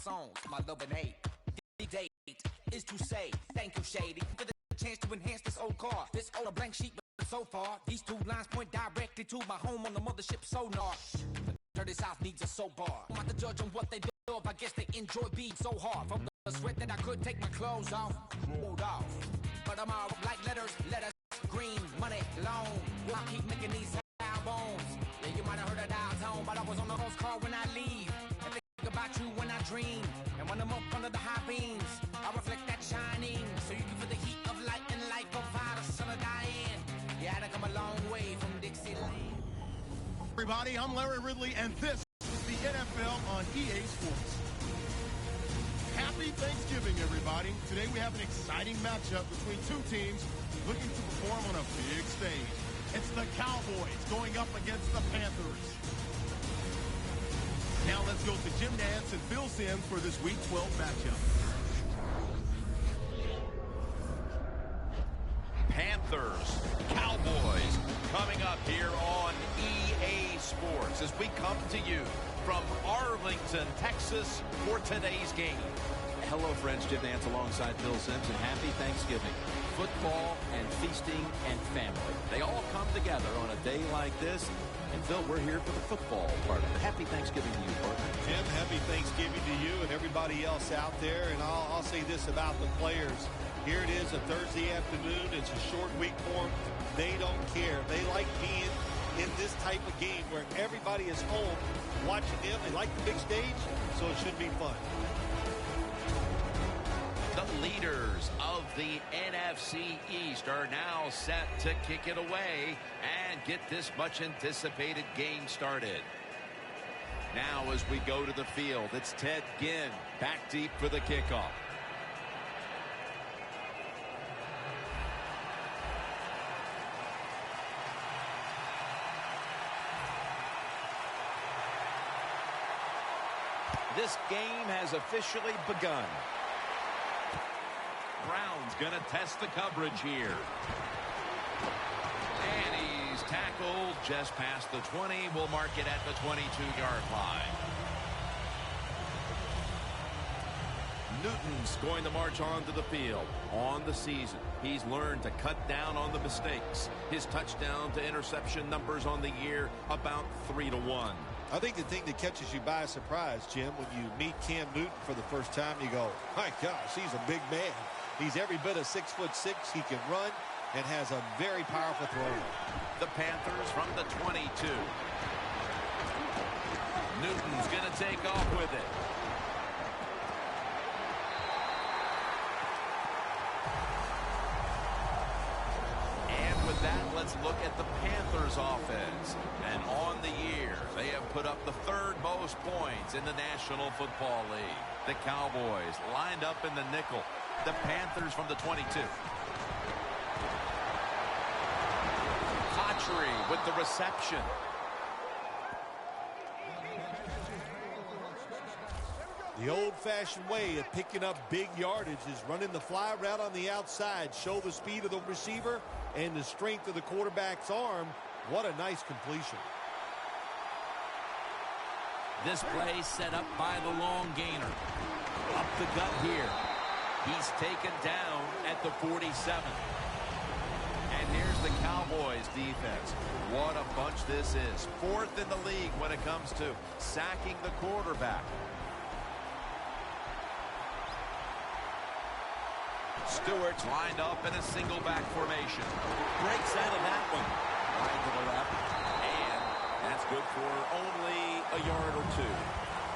songs, my love and hate. The date is to say thank you, Shady, for the chance to enhance this old car. This old blank sheet, but so far, these two lines point directly to my home on the mothership sonar. The dirty South needs a soap bar. I'm not the judge on what they do, I guess they enjoy being so hard. From the sweat that I could take my clothes off, hold off. But I'm all like letters, green, money, loan. I'll keep making these albums. Yeah, you might have heard of Dial Tone, but I was on the postcard when I leave. And think about you when I dream. And when I'm up under the high beams, I reflect that shining. So you can feel the heat of light and life provide a son of Diane. Yeah, I come a long way from Dixieland. Everybody, I'm Larry Ridley, and this is the NFL on EA Sports. Happy Thanksgiving, everybody. Today we have an exciting matchup between two teams looking to perform on a big stage. It's the Cowboys going up against the Panthers. Now let's go to Jim Nantz and Phil Simms for this Week 12 matchup. Panthers, Cowboys, coming up here on EA Sports as we come to you from Arlington, Texas for today's game. Hello, friends. Jim Nantz alongside Phil Simms, and happy Thanksgiving. Football and feasting and family. They all come together on a day like this. And, Phil, we're here for the football part of it. Happy Thanksgiving to you, partner. Jim, happy Thanksgiving to you and everybody else out there. And I'll say this about the players. Here it is, a Thursday afternoon. It's a short week for them. They don't care. They like being in this type of game where everybody is home watching them. They like the big stage, so it should be fun. The leaders of the NFC East are now set to kick it away and get this much anticipated game started. Now as we go to the field, it's Ted Ginn back deep for the kickoff. This game has officially begun. Brown's going to test the coverage here. And he's tackled just past the 20. We'll mark it at the 22-yard line. Newton's going to march onto the field. On the season, he's learned to cut down on the mistakes. His touchdown to interception numbers on the year about 3-1. I think the thing that catches you by surprise, Jim, when you meet Cam Newton for the first time, you go, my gosh, he's a big man. He's every bit of 6'6". He can run and has a very powerful throw. The Panthers from the 22. Newton's going to take off with it. And with that, let's look at the Panthers offense. And on the year, they have put up the third most points in the National Football League. The Cowboys lined up in the nickel. The Panthers from the 22. Autry with the reception. The old-fashioned way of picking up big yardage is running the fly route on the outside. Show the speed of the receiver and the strength of the quarterback's arm. What a nice completion. This play set up by the long gainer. Up the gut here. He's taken down at the 47. And here's the Cowboys defense. What a bunch this is. Fourth in the league when it comes to sacking the quarterback. Stewart's lined up in a single back formation. Breaks out of that one. Right to the left. And that's good for only a yard or two.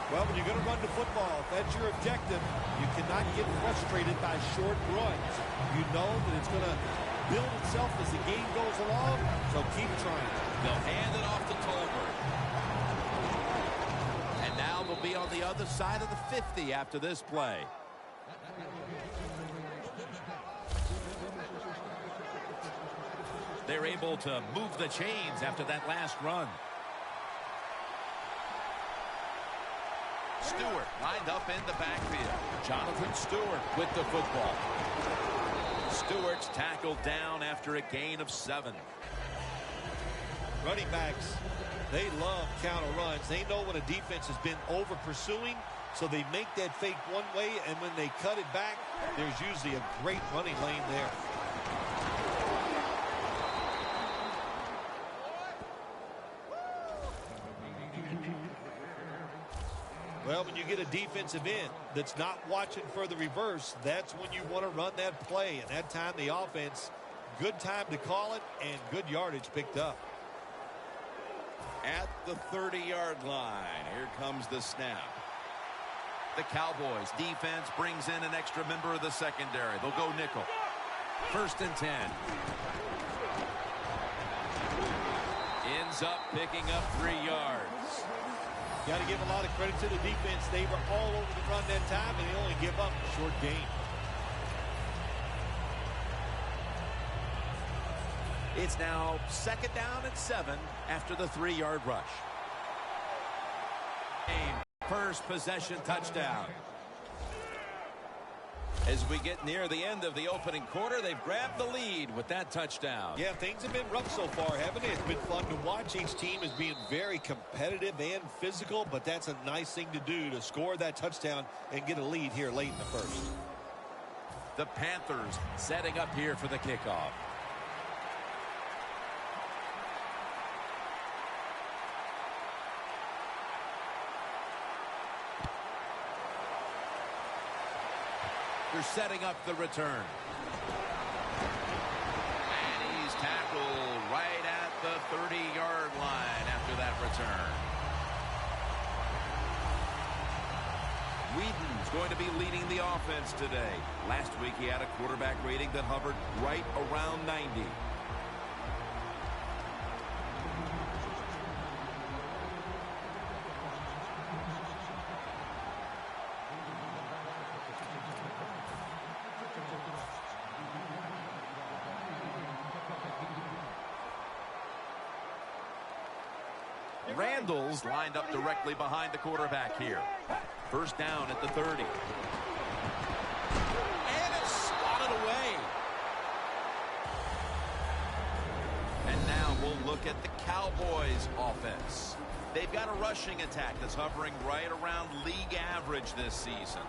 Well, when you're going to run the football, if that's your objective, you cannot get frustrated by short runs. You know that it's going to build itself as the game goes along, so keep trying. They'll hand it off to Tolbert. And now they'll be on the other side of the 50 after this play. They're able to move the chains after that last run. Stewart lined up in the backfield. Jonathan Stewart with the football. Stewart's tackled down after a gain of 7. Running backs, they love counter runs. They know when a defense has been over pursuing, So they make that fake one way, and when they cut it back, there's usually a great running lane there. Well, when you get a defensive end that's not watching for the reverse, that's when you want to run that play. And that time, the offense, good time to call it, and good yardage picked up. At the 30-yard line, here comes the snap. The Cowboys defense brings in an extra member of the secondary. They'll go nickel. 1st and 10. Ends up picking up 3 yards. Got to give a lot of credit to the defense. They were all over the run that time, and they only give up a short gain. It's now 2nd down and 7 after the 3-yard rush. First possession touchdown. As we get near the end of the opening quarter, they've grabbed the lead with that touchdown. Yeah, things have been rough so far, haven't it? It's been fun to watch. Each team is being very competitive and physical, but that's a nice thing to do, to score that touchdown and get a lead here late in the first. The Panthers setting up here for the kickoff. They're setting up the return. And he's tackled right at the 30-yard line after that return. Whedon's going to be leading the offense today. Last week he had a quarterback rating that hovered right around 90. Randall's lined up directly behind the quarterback here. 1st down at the 30. And it's swatted away. And now we'll look at the Cowboys offense. They've got a rushing attack that's hovering right around league average this season.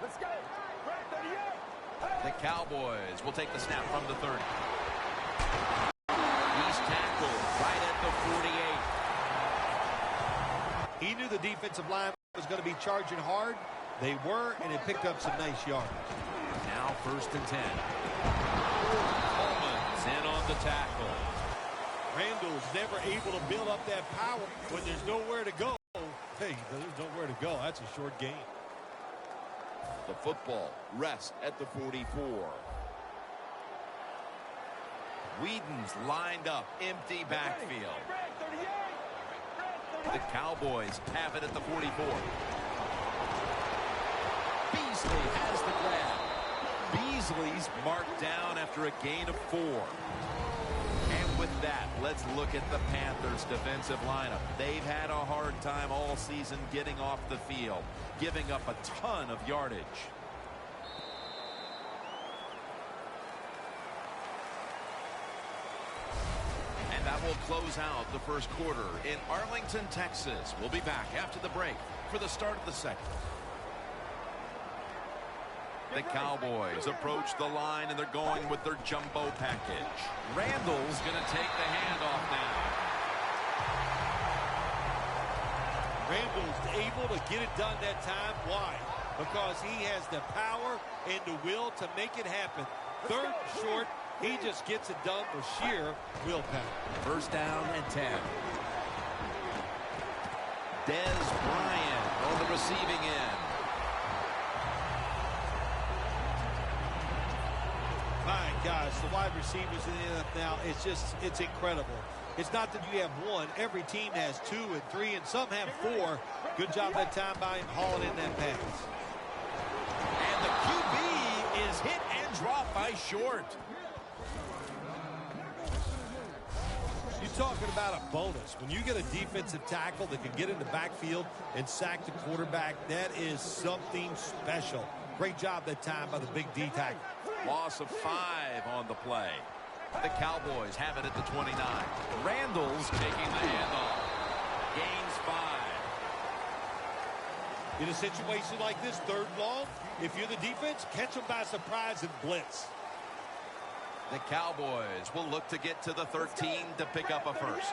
Let's go. The Cowboys will take the snap from the 30. He's tackled right at the 48. He knew the defensive line was going to be charging hard. They were, and it picked up some nice yards. Now 1st and 10. Coleman's in on the tackle. Randall's never able to build up that power when there's nowhere to go. Hey, there's nowhere to go. That's a short gain. The football rests at the 44. Whedon's lined up, empty backfield. The Cowboys have it at the 44. Beasley has the grab. Beasley's marked down after a gain of 4. And with that, let's look at the Panthers' defensive lineup. They've had a hard time all season getting off the field, giving up a ton of yardage. And that will close out the first quarter in Arlington, Texas. We'll be back after the break for the start of the second. The Cowboys approach the line, and they're going with their jumbo package. Randall's going to take the handoff now. Randall's able to get it done that time. Why? Because he has the power and the will to make it happen. 3rd short, he just gets it done with sheer willpower. 1st down and 10. Dez Bryant on the receiving end. My gosh, the wide receivers in the NFL, it's incredible. It's not that you have one. Every team has 2 and 3, and some have 4. Good job that time by him hauling in that pass. And the QB is hit and dropped by Short. You're talking about a bonus. When you get a defensive tackle that can get in the backfield and sack the quarterback, that is something special. Great job that time by the big D tackle. Loss of 5 on the play. The Cowboys have it at the 29. Randall's taking the handoff. Gains 5. In a situation like this, 3rd and long, if you're the defense, catch them by surprise and blitz. The Cowboys will look to get to the 13 to pick up a first.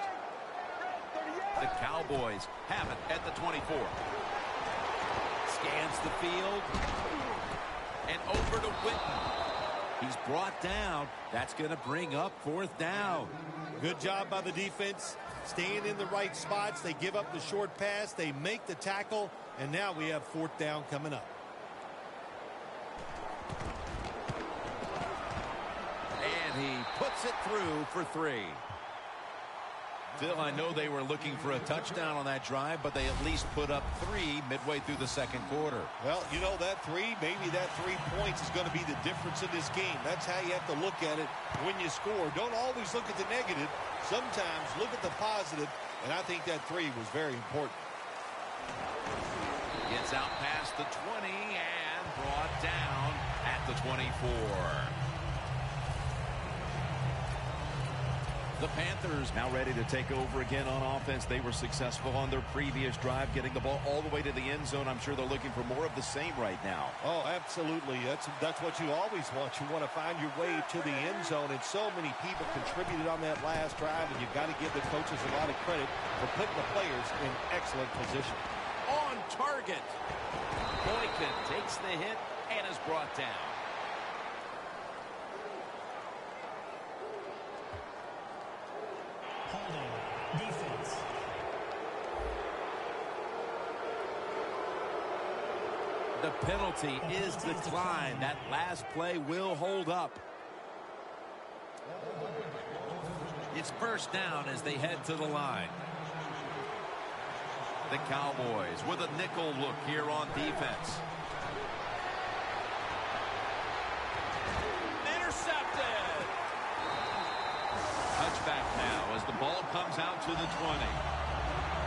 The Cowboys have it at the 24. Scans the field. And over to Witten. He's brought down. That's going to bring up 4th down. Good job by the defense. Staying in the right spots. They give up the short pass. They make the tackle. And now we have 4th down coming up. And he puts it through for 3. Phil, I know they were looking for a touchdown on that drive, but they at least put up 3 midway through the 2nd quarter. Well, you know, that 3, maybe that 3 points is going to be the difference in this game. That's how you have to look at it when you score. Don't always look at the negative. Sometimes look at the positive, and I think that 3 was very important. Gets out past the 20 and brought down at the 24. The Panthers now ready to take over again on offense. They were successful on their previous drive, getting the ball all the way to the end zone. I'm sure they're looking for more of the same right now. Oh, absolutely. That's what you always want. You want to find your way to the end zone, and so many people contributed on that last drive, and you've got to give the coaches a lot of credit for putting the players in excellent position. On target. Boykin takes the hit and is brought down. Defense. The penalty is declined. That last play will hold up. It's 1st down as they head to the line. The Cowboys with a nickel look here on defense. Intercepted. Touchback now as the ball comes out to the 20.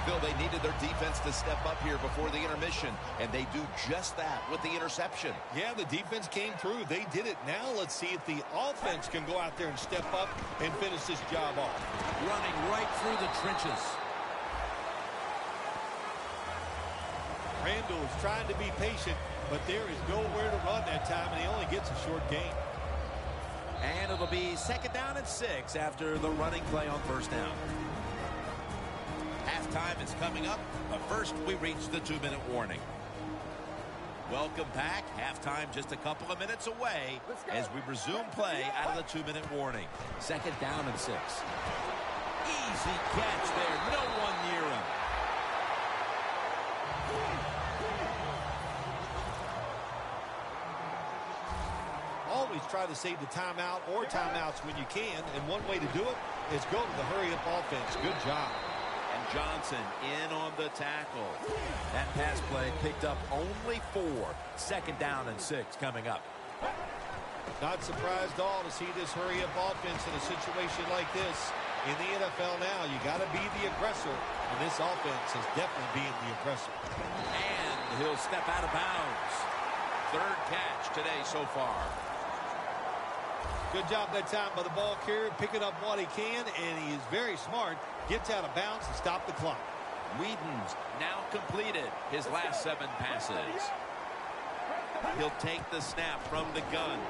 Phil, they needed their defense to step up here before the intermission, and they do just that with the interception. Yeah, the defense came through. They did it. Now let's see if the offense can go out there and step up and finish this job off. Running right through the trenches. Randall is trying to be patient, but there is nowhere to run that time, and he only gets a short gain. And it'll be 2nd down and 6 after the running play on 1st down. Halftime is coming up, but first we reach the 2-minute warning. Welcome back. Halftime just a couple of minutes away as we resume play out of the 2-minute warning. 2nd down and 6. Easy catch there. No one near him. Always try to save the timeout or timeouts when you can, and one way to do it is go to the hurry-up offense. Good job. And Johnson in on the tackle. That pass play picked up only 4. 2nd down and 6 coming up. Not surprised at all to see this hurry-up offense in a situation like this. In the NFL now, you got to be the aggressor, and this offense is definitely being the aggressor. And he'll step out of bounds. 3rd catch today so far. Good job that time by the ball carrier, picking up what he can, and he is very smart. Gets out of bounds and stop the clock. Whedon's now completed his last 7 passes. He'll take the snap from the gun.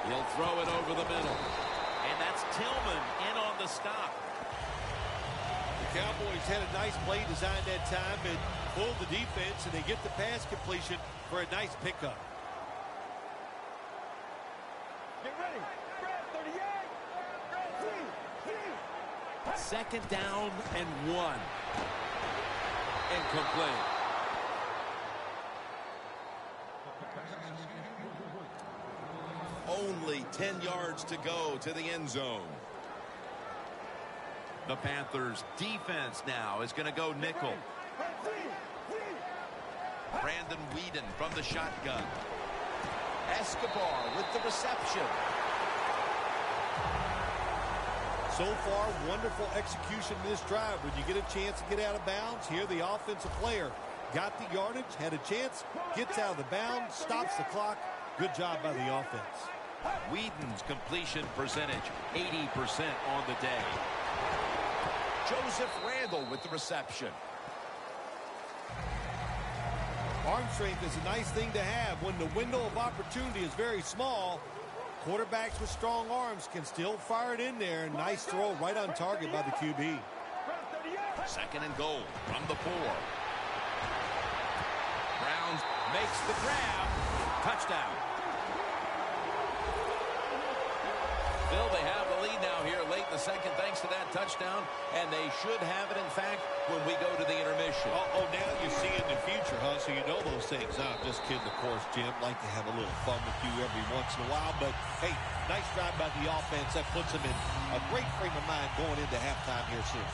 He'll throw it over the middle. And that's Tillman in on the stop. The Cowboys had a nice play design that time and pulled the defense, and they get the pass completion for a nice pickup. Get ready. 2nd down and 1. Incomplete. Only 10 yards to go to the end zone. The Panthers defense now is going to go nickel. Brandon Whedon from the shotgun. Escobar with the reception. So far, wonderful execution in this drive. When you get a chance to get out of bounds, here the offensive player got the yardage, had a chance, gets out of the bounds, stops the clock. Good job by the offense. Whedon's completion percentage, 80% on the day. Joseph Randall with the reception. Arm strength is a nice thing to have. When the window of opportunity is very small, quarterbacks with strong arms can still fire it in there. Nice throw right on target by the QB. Second and goal from the 4. Browns makes the grab. Touchdown. Bill, they have the lead now here late in the second thanks to that touchdown, and they should have it, in fact, when we go to the intermission. Oh, now you see it in the future, huh? So you know those things. I'm just kidding, of course, Jim. Like to have a little fun with you every once in a while. But, hey, nice drive by the offense. That puts them in a great frame of mind going into halftime here soon.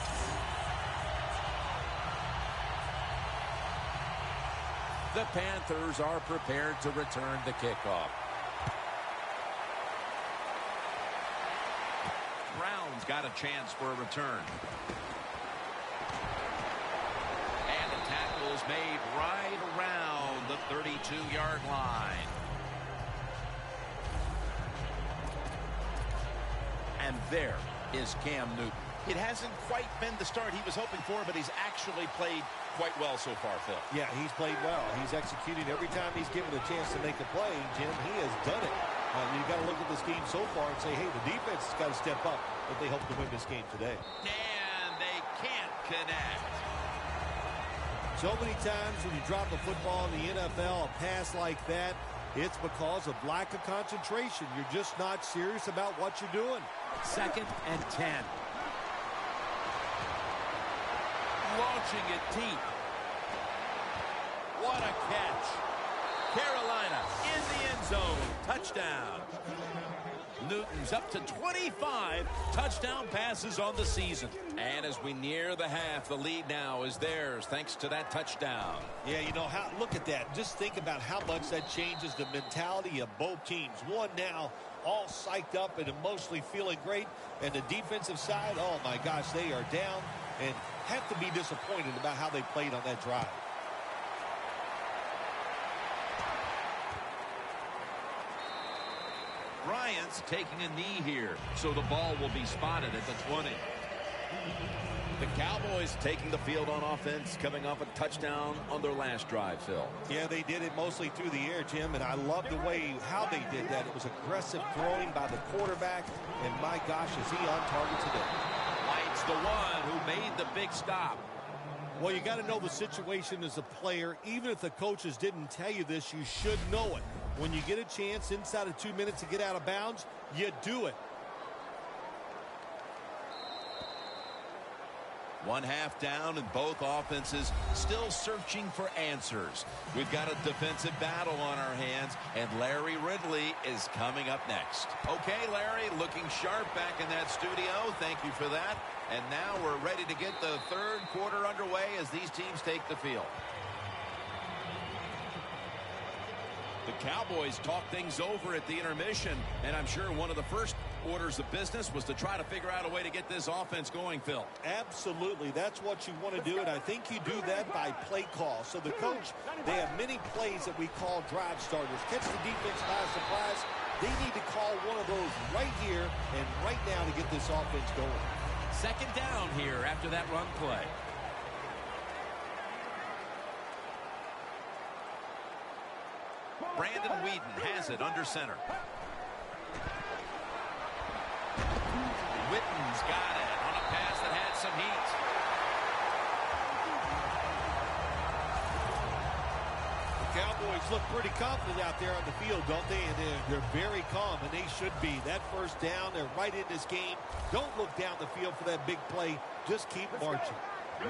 The Panthers are prepared to return the kickoff. Brown's got a chance for a return. And the tackle is made right around the 32-yard line. And there is Cam Newton. It hasn't quite been the start he was hoping for, but he's actually played quite well so far, Phil. Yeah, he's played well. He's executed every time he's given a chance to make a play. Jim, he has done it. You've got to look at this game so far and say, hey, the defense has got to step up if they hope to win this game today. And they can't connect. So many times when you drop a football in the NFL, a pass like that, it's because of lack of concentration. You're just not serious about what you're doing. Second and 10. Launching it deep. What a catch. Carolina in the end zone. Touchdown. Newton's up to 25 touchdown passes on the season. And as we near the half, the lead now is theirs thanks to that touchdown. Yeah, you know, look at that. Just think about how much that changes the mentality of both teams. One now all psyched up and emotionally feeling great. And the defensive side, oh my gosh, they are down and have to be disappointed about how they played on that drive. Bryant's taking a knee here, so the ball will be spotted at the 20. The Cowboys taking the field on offense, coming off a touchdown on their last drive, Phil. Yeah, they did it mostly through the air, Jim, and I love the way how they did that. It was aggressive throwing by the quarterback, and my gosh, is he on target today. White's the one who made the big stop. Well, you got to know the situation as a player. Even if the coaches didn't tell you this, you should know it. When you get a chance inside of 2 minutes to get out of bounds, you do it. One half down and both offenses still searching for answers. We've got a defensive battle on our hands, and Larry Ridley is coming up next. Okay, Larry, looking sharp back in that studio. Thank you for that. And now we're ready to get the third quarter underway as these teams take the field. The Cowboys talked things over at the intermission, and I'm sure one of the first orders of business was to try to figure out a way to get this offense going, Phil. Absolutely. That's what you want to do, and I think you do that by play call. So the coach, they have many plays that we call drive starters. Catch the defense by surprise. They need to call one of those right here and right now to get this offense going. Second down here after that run play. Brandon Whedon has it under center. Witten's got it on a pass that had some heat. The Cowboys look pretty confident out there on the field, don't they? And they're very calm, and they should be. That first down, they're right in this game. Don't look down the field for that big play. Just keep marching.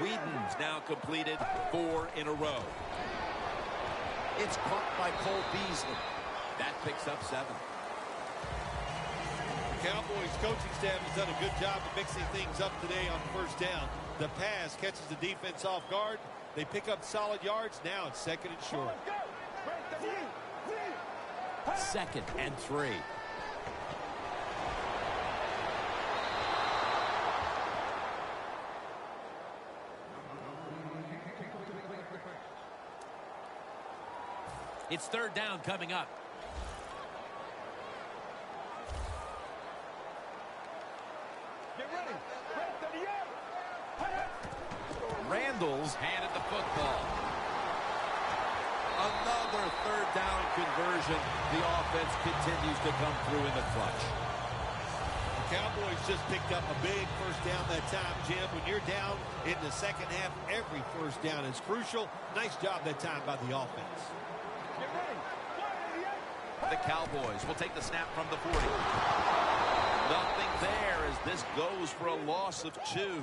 Whedon's now completed 4 in a row. It's caught by Cole Beasley. That picks up 7. The Cowboys coaching staff has done a good job of mixing things up today on first down. The pass catches the defense off guard. They pick up solid yards. Now it's second and short. Second and 3. It's third down coming up. Get ready. Randall's handed the football. Another third down conversion. The offense continues to come through in the clutch. The Cowboys just picked up a big first down that time, Jim. When you're down in the second half, every first down is crucial. Nice job that time by the offense. The Cowboys will take the snap from the 40. Nothing there as this goes for a loss of 2.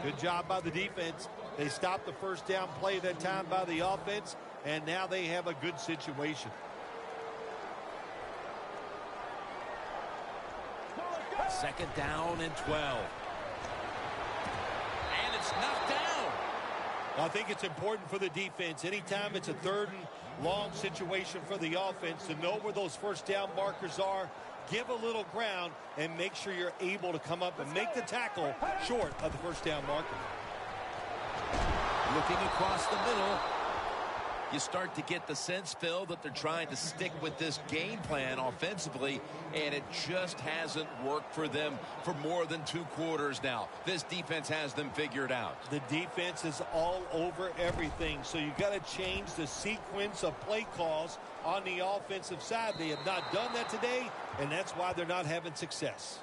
Good job by the defense. They stopped the first down play that time by the offense, and now they have a good situation. Second down and 12. And it's knocked down. I think it's important for the defense. Anytime it's a third and long situation for the offense to know where those first down markers are, give a little ground, and make sure you're able to come up and make the tackle short of the first down marker. Looking across the middle. You start to get the sense, Phil, that they're trying to stick with this game plan offensively, and it just hasn't worked for them for more than 2 quarters now. This defense has them figured out. The defense is all over everything, so you got to change the sequence of play calls on the offensive side. They have not done that today, and that's why they're not having success.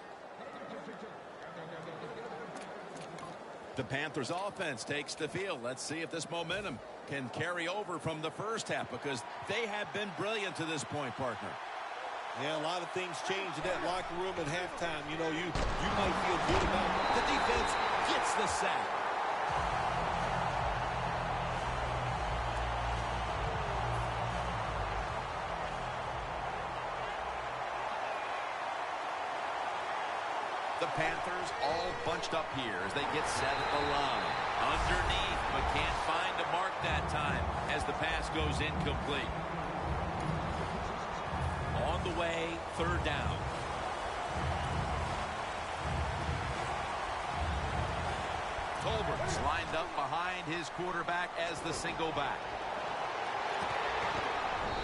The Panthers offense takes the field. Let's see if this momentum can carry over from the first half, because they have been brilliant to this point, partner. Yeah, a lot of things change in that locker room at halftime. You know, you might feel good about it. The defense gets the sack. The Panthers all bunched up here as they get set at the line. Underneath, but can't find a mark that time as the pass goes incomplete. On the way, third down. Tolbert's lined up behind his quarterback as the single back.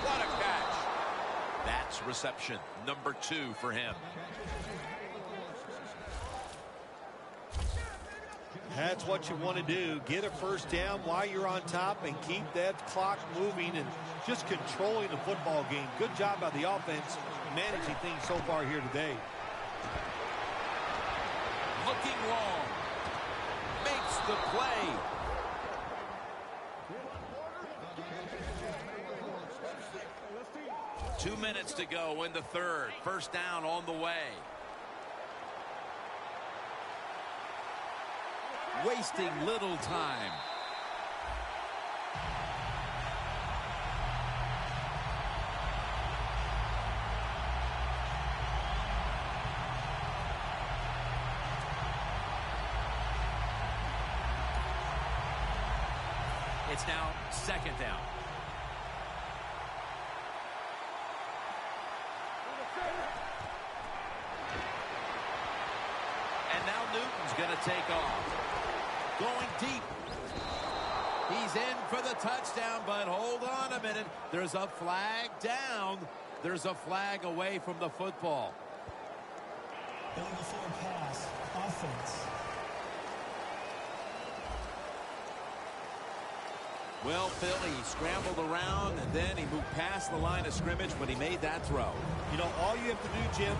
What a catch. That's reception number 2 for him. That's what you want to do. Get a first down while you're on top and keep that clock moving and just controlling the football game. Good job by the offense managing things so far here today. Looking long. Makes the play. Two minutes to go in the third. First down on the way. Wasting little time. It's now second down. And now Newton's going to take off. Going deep. He's in for the touchdown, but hold on a minute. There's a flag down. There's a flag away from the football. Illegal forward pass. Offense. Well, Phil, he scrambled around, and then he moved past the line of scrimmage when he made that throw. You know, all you have to do, Jim,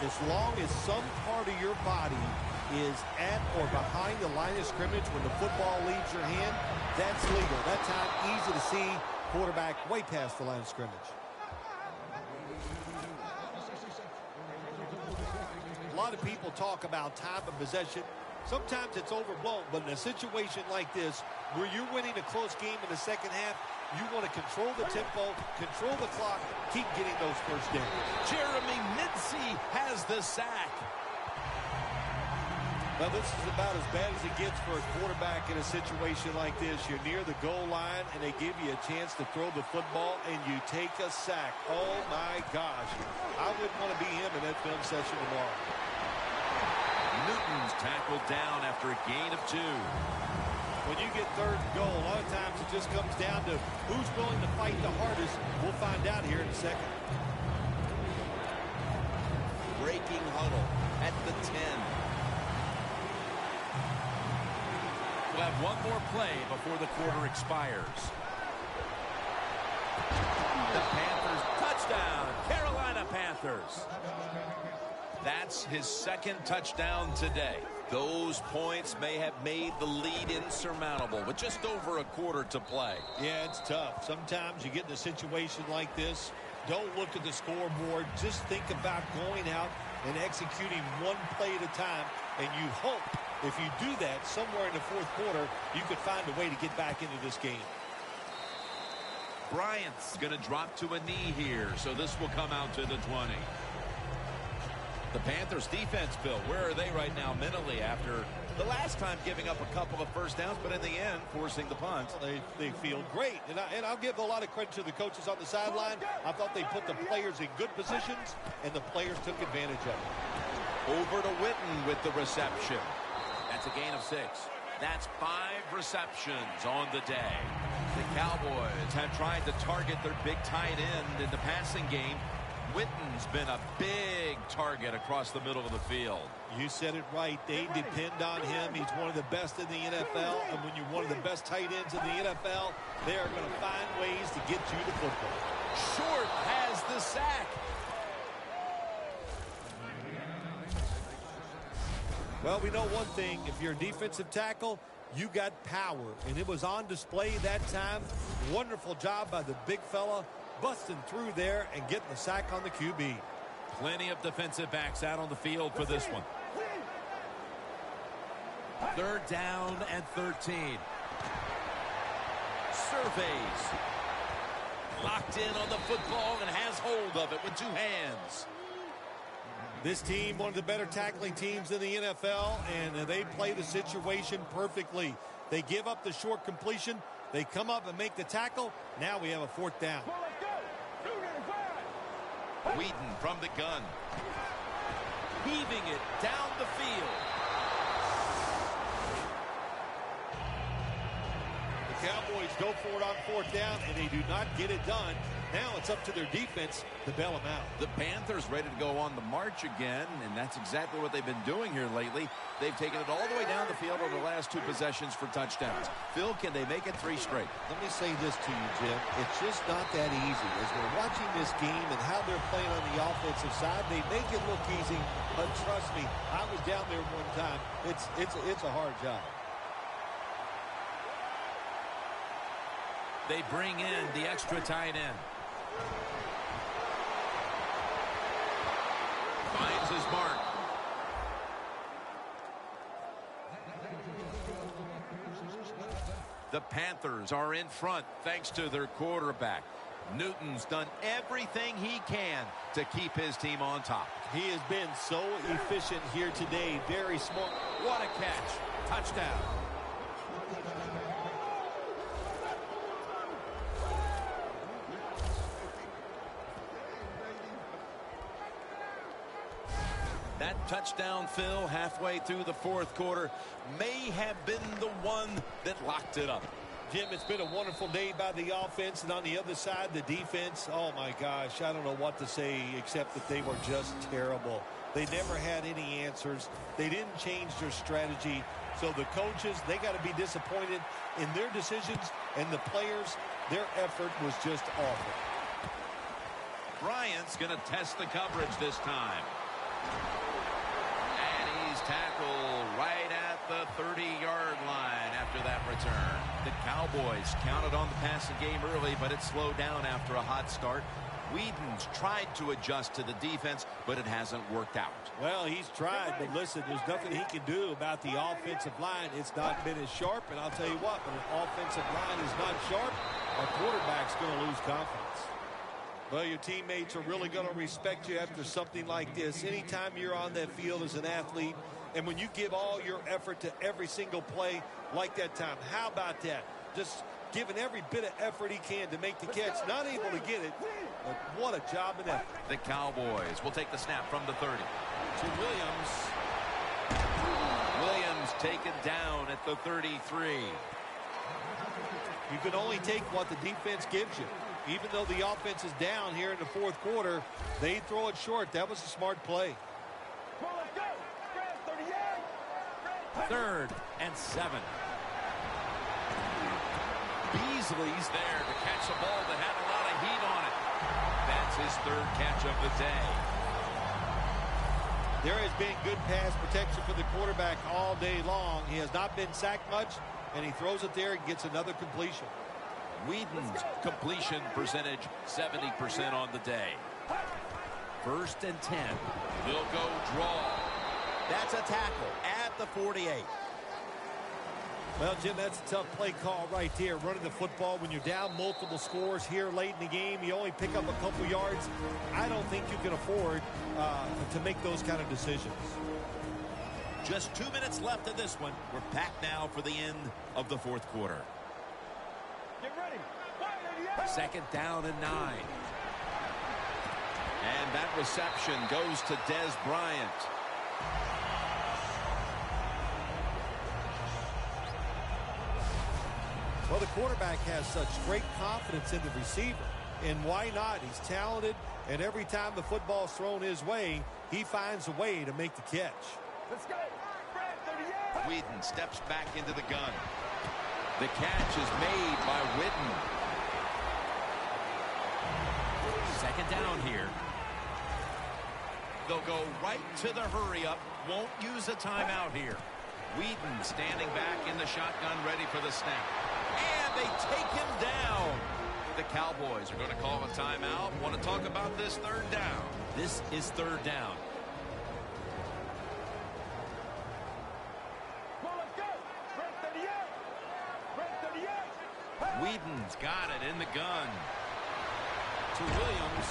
as long as some part of your body is at or behind the line of scrimmage when the football leaves your hand, that's legal. That time, easy to see quarterback way past the line of scrimmage. A lot of people talk about time of possession. Sometimes it's overblown, but in a situation like this, where you're winning a close game in the second half, you want to control the tempo, control the clock, keep getting those first downs. Jeremy Mincey has the sack. Well, this is about as bad as it gets for a quarterback in a situation like this. You're near the goal line, and they give you a chance to throw the football, and you take a sack. Oh, my gosh. I wouldn't want to be him in that film session tomorrow. Newton's tackled down after a gain of 2. When you get third and goal, a lot of times it just comes down to who's willing to fight the hardest. We'll find out here in a second. Breaking huddle at the 10. We'll have one more play before the quarter expires. The Panthers touchdown. Carolina Panthers. That's his second touchdown today. Those points may have made the lead insurmountable with just over a quarter to play. Yeah, it's tough. Sometimes you get in a situation like this. Don't look at the scoreboard. Just think about going out and executing one play at a time. And you hope if you do that somewhere in the fourth quarter, you could find a way to get back into this game. Bryant's going to drop to a knee here, so this will come out to the 20. The Panthers defense, Bill, where are they right now mentally after the last time giving up a couple of first downs, but in the end, forcing the punt? Well, they feel great. And I'll give a lot of credit to the coaches on the sideline. I thought they put the players in good positions, and the players took advantage of it. Over to Witten with the reception. That's a gain of 6. That's 5 receptions on the day. The Cowboys have tried to target their big tight end in the passing game. Witten's been a big target across the middle of the field. You said it right. They depend on him. He's one of the best in the NFL. And when you're one of the best tight ends in the NFL, they are going to find ways to get you the football. Short has the sack. Well, we know one thing. If you're a defensive tackle, you got power. And it was on display that time. Wonderful job by the big fella, busting through there and getting the sack on the QB. Plenty of defensive backs out on the field for this one. 3rd down and 13. Surveys. Locked in on the football and has hold of it with 2 hands. This team, one of the better tackling teams in the NFL, and they play the situation perfectly. They give up the short completion. They come up and make the tackle. Now we have a 4th down. Whedon from the gun. Heaving it down the field. The Cowboys go for it on 4th down, and they do not get it done. Now it's up to their defense to bail them out. The Panthers ready to go on the march again, and that's exactly what they've been doing here lately. They've taken it all the way down the field over the last 2 possessions for touchdowns. Phil, can they make it 3 straight? Let me say this to you, Jim. It's just not that easy. As we're watching this game and how they're playing on the offensive side, they make it look easy, but trust me, I was down there one time. It's a hard job. They bring in the extra tight end. Finds his mark. The Panthers are in front thanks to their quarterback. Newton's done everything he can to keep his team on top. He has been so efficient here today. Very smart. What a catch. Touchdown. That touchdown, Phil, halfway through the 4th quarter, may have been the one that locked it up. Jim, it's been a wonderful day by the offense, and on the other side, the defense, oh my gosh, I don't know what to say except that they were just terrible. They never had any answers. They didn't change their strategy. So the coaches, they got to be disappointed in their decisions, and the players, their effort was just awful. Bryant's going to test the coverage this time. And he's tackled right at the 30-yard line after that return. The Cowboys counted on the passing game early, but it slowed down after a hot start. Whedon's tried to adjust to the defense, but it hasn't worked out. Well, he's tried, but listen, there's nothing he can do about the offensive line. It's not been as sharp, and I'll tell you what, when an offensive line is not sharp, our quarterback's going to lose confidence. Well, your teammates are really going to respect you after something like this. Anytime you're on that field as an athlete, and when you give all your effort to every single play like that time, how about that? Just giving every bit of effort he can to make the catch. Not able to get it, but what a job and effort. The Cowboys will take the snap from the 30. To Williams. Williams taken down at the 33. You can only take what the defense gives you. Even though the offense is down here in the 4th quarter, they throw it short. That was a smart play. 3rd and 7. Beasley's there to catch a ball that had a lot of his third catch of the day. There has been good pass protection for the quarterback all day long. He has not been sacked much, and he throws it there and gets another completion. Whedon's completion percentage 70% on the day. 1st and 10. They'll go draw. That's a tackle at the 48. Well, Jim, that's a tough play call right there. Running the football when you're down multiple scores here late in the game. You only pick up a couple yards. I don't think you can afford to make those kind of decisions. Just 2 minutes left in this one. We're back now for the end of the 4th quarter. Get ready. 2nd down and 9. And that reception goes to Des Bryant. Well, the quarterback has such great confidence in the receiver. And why not? He's talented, and every time the football's thrown his way, he finds a way to make the catch. Let's go. Whedon steps back into the gun. The catch is made by Whedon. 2nd down here. They'll go right to the hurry up. Won't use a timeout here. Whedon standing back in the shotgun, ready for the snap. And they take him down. The Cowboys are going to call a timeout. Want to talk about this 3rd down. This is 3rd down. Whedon's got it in the gun. To Williams.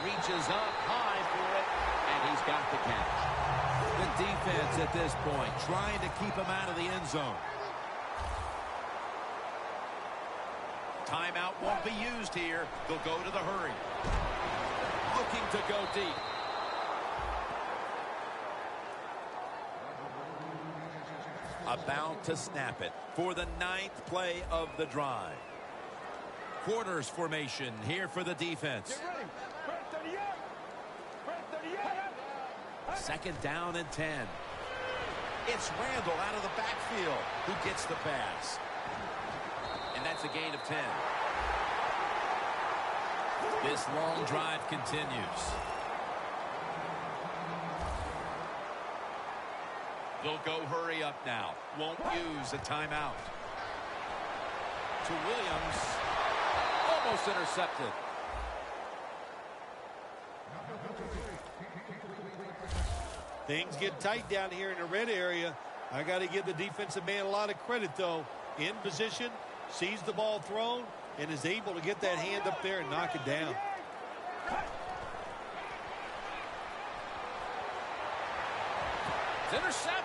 Reaches up high for it, and he's got the catch. The defense at this point trying to keep him out of the end zone. Timeout won't be used here. They'll go to the hurry. Looking to go deep. About to snap it for the 9th play of the drive. Quarters formation here for the defense. 2nd down and 10. It's Randall out of the backfield who gets the pass. And that's a gain of 10. This long drive continues. They'll go hurry up now. Won't use a timeout. To Williams. Almost intercepted. Things get tight down here in the red area. I got to give the defensive man a lot of credit, though. In position, sees the ball thrown, and is able to get that hand up there and knock it down. It's intercepted.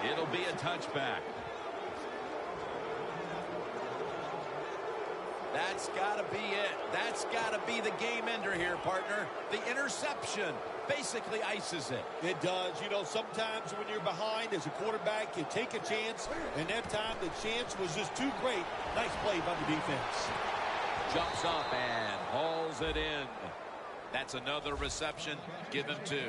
It'll be a touchback. That's got to be it. That's got to be the game ender here, partner. The interception basically ices it. It does. You know, sometimes when you're behind as a quarterback, you take a chance, and that time the chance was just too great. Nice play by the defense. Jumps up and hauls it in. That's another reception. Give him 2.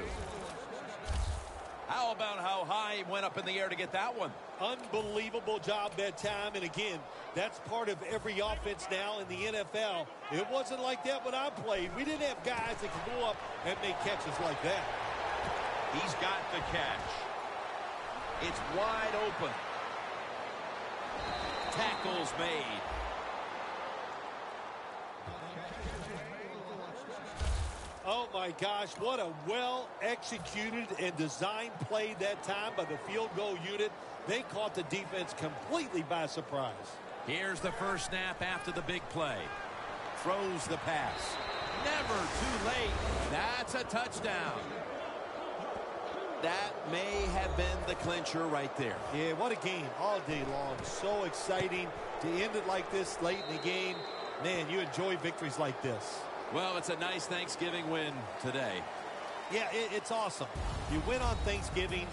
How about how high he went up in the air to get that one? Unbelievable job that time. And again, that's part of every offense now in the NFL. It wasn't like that when I played. We didn't have guys that could go up and make catches like that. He's got the catch. It's wide open. Tackles made. Oh, my gosh, what a well-executed and designed play that time by the field goal unit. They caught the defense completely by surprise. Here's the first snap after the big play. Throws the pass. Never too late. That's a touchdown. That may have been the clincher right there. Yeah, what a game all day long. So exciting to end it like this late in the game. Man, you enjoy victories like this. Well, it's a nice Thanksgiving win today. Yeah, it's awesome. You win on Thanksgiving.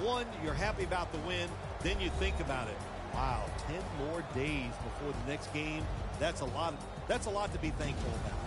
One, you're happy about the win. Then you think about it. Wow, 10 more days before the next game. That's a lot to be thankful about.